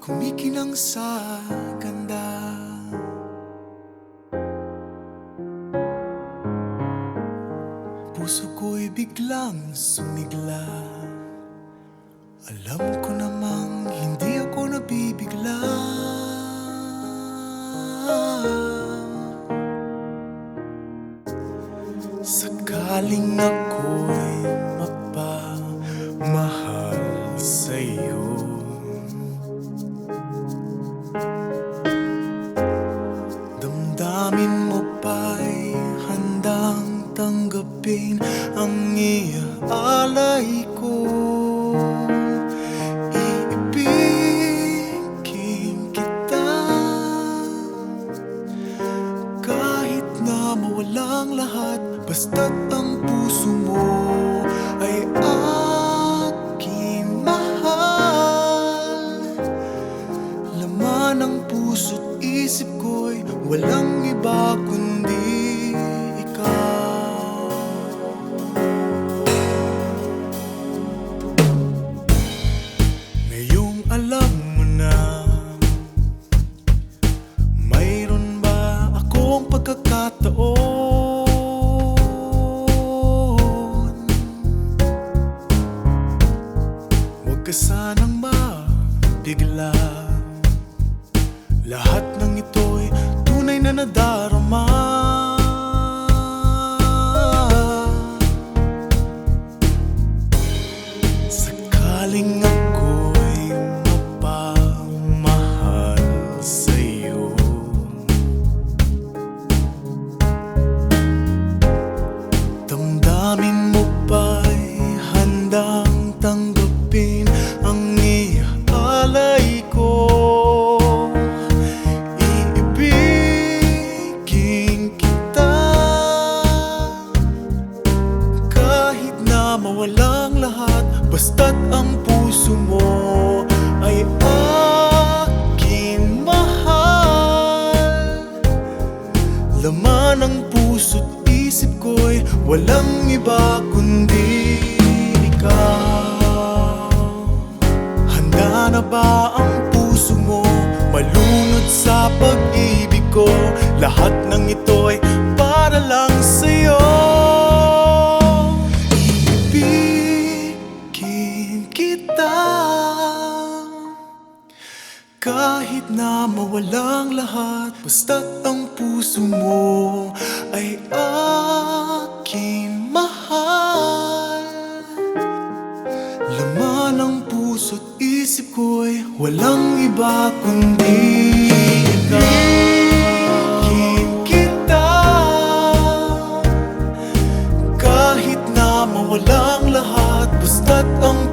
kumikinang sa ganda. Puso ko'y biglang sumigla. Alam ko namang hindi ako nabibigla. Sakaling ako'y mapamahal sa'yo, damdamin mo ba'y handang tanggapin ang iaalay ko? Iibigin kita kahit na mawalang lahat, basta't ang puso mo ay aking mahal. Laman ng puso't isip ko'y walang iba kundi ikaw. Ngayong alam mo na, mayroon ba akong pagkakataon? Huwag ka sanang mabigla. Lahat ng ito'y tunay na nadarama. Sakaling ako'y mapamahal sa'yo, damdamin mo ba'y handang tanggapin ang iaalay ko? Mawalang lahat, basta't ang puso mo ay aking mahal. Laman ng puso't isip ko'y walang iba kundi ikaw. Handa na ba ang puso mo malunod sa pag-ibig ko? Lahat ng ito'y para lang sa'yo. Kahit na mawalang lahat, basta't ang puso mo ay aking mahal. Laman ng puso't isip ko'y walang iba kundi ikaw. Kita kahit na mawalang lahat, basta't ang